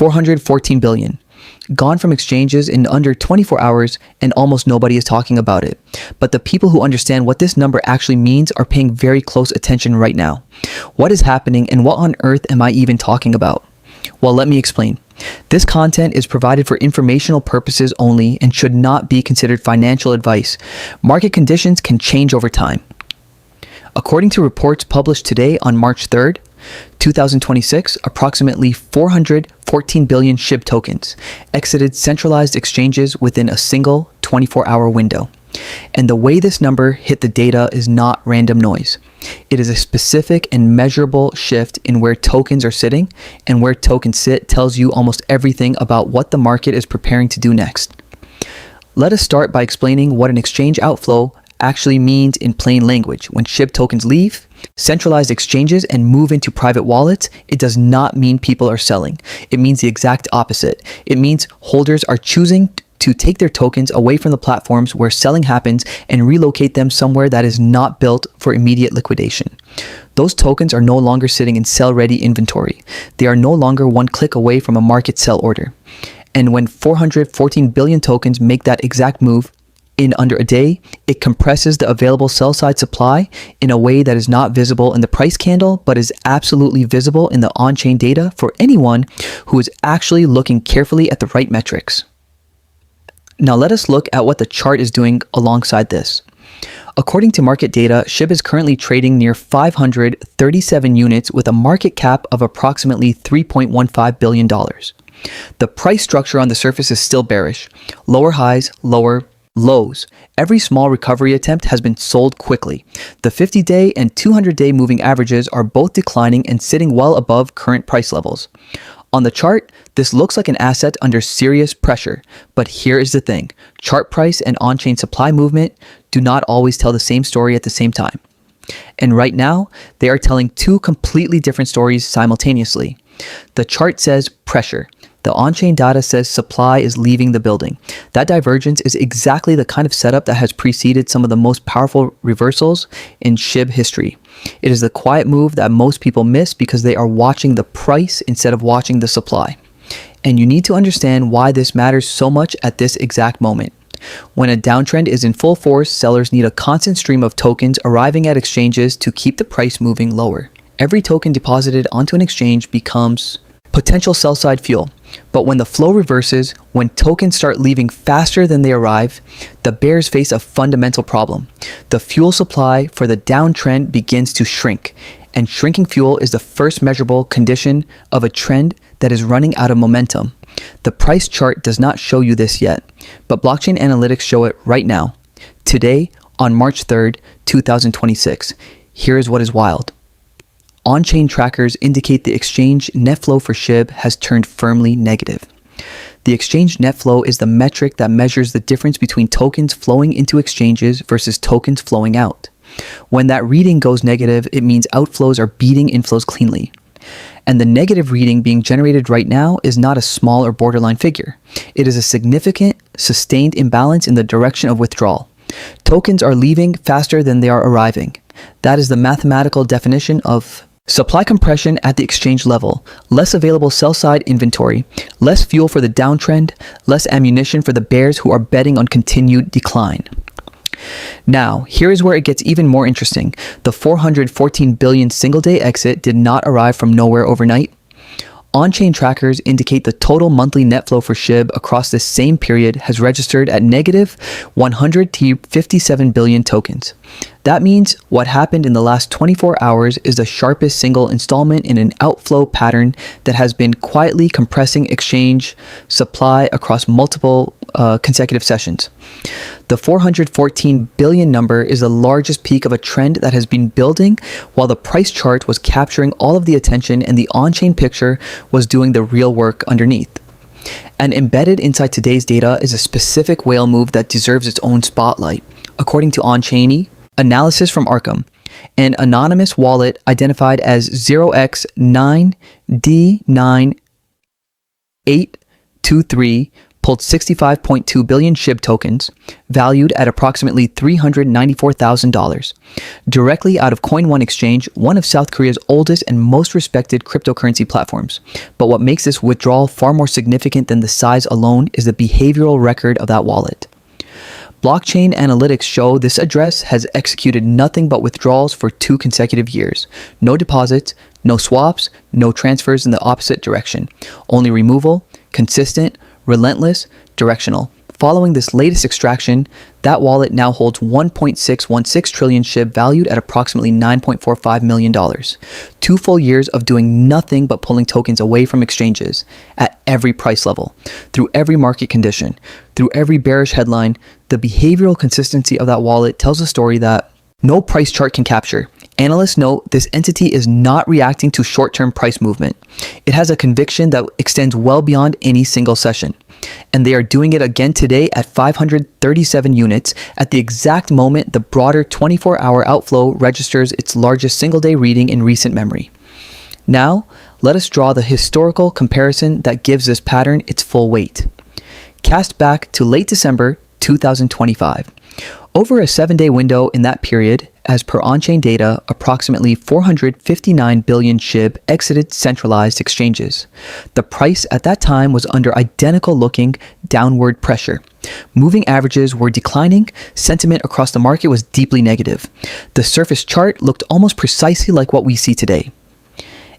414 billion. Gone from exchanges in under 24 hours, and almost nobody is talking about it. But the people who understand what this number actually means are paying very close attention right now. What is happening, and what on earth am I even talking about? Well, let me explain. This content is provided for informational purposes only and should not be considered financial advice. Market conditions can change over time. According to reports published today on March 3rd, 2026, approximately 414 billion SHIB tokens exited centralized exchanges within a single 24-hour window. And the way this number hit the data is not random noise. It is a specific and measurable shift in where tokens are sitting, and where tokens sit tells you almost everything about what the market is preparing to do next. Let us start by explaining what an exchange outflow actually means in plain language. When SHIB tokens leave centralized exchanges and move into private wallets, it does not mean people are selling. It means the exact opposite. It means holders are choosing to take their tokens away from the platforms where selling happens and relocate them somewhere that is not built for immediate liquidation. Those tokens are no longer sitting in sell-ready inventory. They are no longer one click away from a market sell order. And when 414 billion tokens make that exact move in under a day, it compresses the available sell-side supply in a way that is not visible in the price candle, but is absolutely visible in the on-chain data for anyone who is actually looking carefully at the right metrics. Now let us look at what the chart is doing alongside this. According to market data, SHIB is currently trading near 537 units with a market cap of approximately $3.15 billion. The price structure on the surface is still bearish. Lower highs, lower lows. Every small recovery attempt has been sold quickly. The 50-day and 200-day moving averages are both declining and sitting well above current price levels. On the chart, this looks like an asset under serious pressure, but here is the thing. Chart price and on-chain supply movement do not always tell the same story at the same time. And right now, they are telling two completely different stories simultaneously. The chart says pressure. The on-chain data says supply is leaving the building. That divergence is exactly the kind of setup that has preceded some of the most powerful reversals in SHIB history. It is the quiet move that most people miss because they are watching the price instead of watching the supply. And you need to understand why this matters so much at this exact moment. When a downtrend is in full force, sellers need a constant stream of tokens arriving at exchanges to keep the price moving lower. Every token deposited onto an exchange becomes potential sell-side fuel. But when the flow reverses, when tokens start leaving faster than they arrive, the bears face a fundamental problem. The fuel supply for the downtrend begins to shrink, and shrinking fuel is the first measurable condition of a trend that is running out of momentum. The price chart does not show you this yet, but blockchain analytics show it right now. Today, on March 3rd, 2026, here is what is wild. On-chain trackers indicate the exchange net flow for SHIB has turned firmly negative. The exchange net flow is the metric that measures the difference between tokens flowing into exchanges versus tokens flowing out. When that reading goes negative, it means outflows are beating inflows cleanly. And the negative reading being generated right now is not a small or borderline figure. It is a significant, sustained imbalance in the direction of withdrawal. Tokens are leaving faster than they are arriving. That is the mathematical definition of supply compression at the exchange level, less available sell-side inventory, less fuel for the downtrend, less ammunition for the bears who are betting on continued decline. Now, here is where it gets even more interesting. The 414 billion single-day exit did not arrive from nowhere overnight. On-chain trackers indicate the total monthly net flow for SHIB across this same period has registered at negative 100 to 57 billion tokens. That means what happened in the last 24 hours is the sharpest single installment in an outflow pattern that has been quietly compressing exchange supply across multiple consecutive sessions. The 414 billion number is the largest peak of a trend that has been building while the price chart was capturing all of the attention and the on-chain picture was doing the real work underneath. And embedded inside today's data is a specific whale move that deserves its own spotlight. According to on-chainy analysis from Arkham, an anonymous wallet identified as 0x9D9823 pulled 65.2 billion SHIB tokens, valued at approximately $394,000, directly out of Coin One Exchange, one of South Korea's oldest and most respected cryptocurrency platforms. But what makes this withdrawal far more significant than the size alone is the behavioral record of that wallet. Blockchain analytics show this address has executed nothing but withdrawals for 2 consecutive years. No deposits, no swaps, no transfers in the opposite direction. Only removal, consistent, relentless, directional. Following this latest extraction, that wallet now holds 1.616 trillion SHIB valued at approximately $9.45 million. 2 full years of doing nothing but pulling tokens away from exchanges at every price level, through every market condition, through every bearish headline. The behavioral consistency of that wallet tells a story that no price chart can capture. Analysts note this entity is not reacting to short-term price movement. It has a conviction that extends well beyond any single session. And they are doing it again today at 537 units at the exact moment the broader 24-hour outflow registers its largest single-day reading in recent memory. Now, let us draw the historical comparison that gives this pattern its full weight. Cast back to late December 2025. Over a 7-day window in that period, as per on-chain data, approximately 459 billion SHIB exited centralized exchanges. The price at that time was under identical-looking downward pressure. Moving averages were declining, sentiment across the market was deeply negative. The surface chart looked almost precisely like what we see today.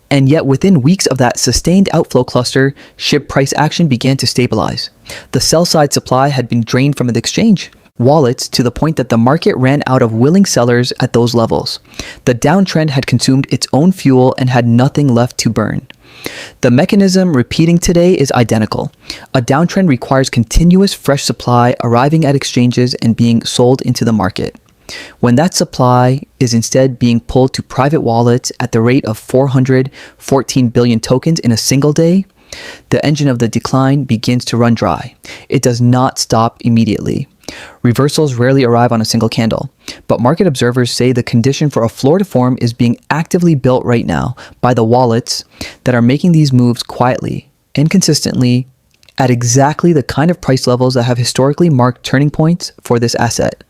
And yet within weeks of that sustained outflow cluster, SHIB price action began to stabilize. The sell-side supply had been drained from the exchange wallets to the point that the market ran out of willing sellers at those levels. The downtrend had consumed its own fuel and had nothing left to burn. The mechanism repeating today is identical. A downtrend requires continuous fresh supply arriving at exchanges and being sold into the market. When that supply is instead being pulled to private wallets at the rate of 414 billion tokens in a single day, the engine of the decline begins to run dry. It does not stop immediately. Reversals rarely arrive on a single candle, but market observers say the condition for a floor to form is being actively built right now by the wallets that are making these moves quietly and consistently at exactly the kind of price levels that have historically marked turning points for this asset.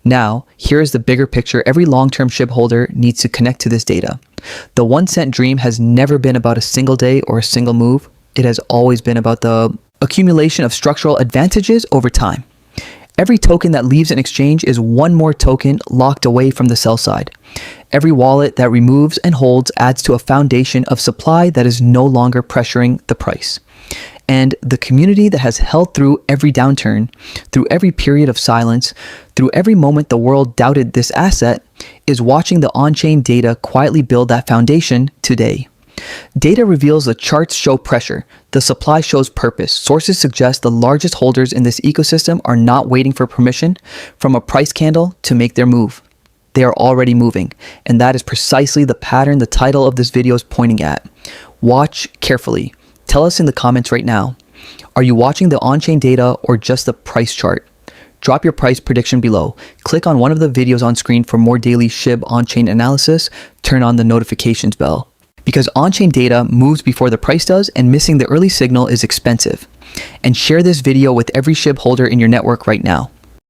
Now, here is the bigger picture every long-term SHIB holder needs to connect to this data. The 1 cent dream has never been about a single day or a single move. It has always been about the accumulation of structural advantages over time. Every token that leaves an exchange is one more token locked away from the sell side. Every wallet that removes and holds adds to a foundation of supply that is no longer pressuring the price. And the community that has held through every downturn, through every period of silence, through every moment the world doubted this asset, is watching the on-chain data quietly build that foundation today. Data reveals the charts show pressure, the supply shows purpose. Sources suggest the largest holders in this ecosystem are not waiting for permission from a price candle to make their move. They are already moving, and that is precisely the pattern the title of this video is pointing at. Watch carefully. Tell us in the comments right now. Are you watching the on-chain data or just the price chart? Drop your price prediction below. Click on one of the videos on screen for more daily SHIB on-chain analysis. Turn on the notifications bell. Because on-chain data moves before the price does, and missing the early signal is expensive. And share this video with every SHIB holder in your network right now.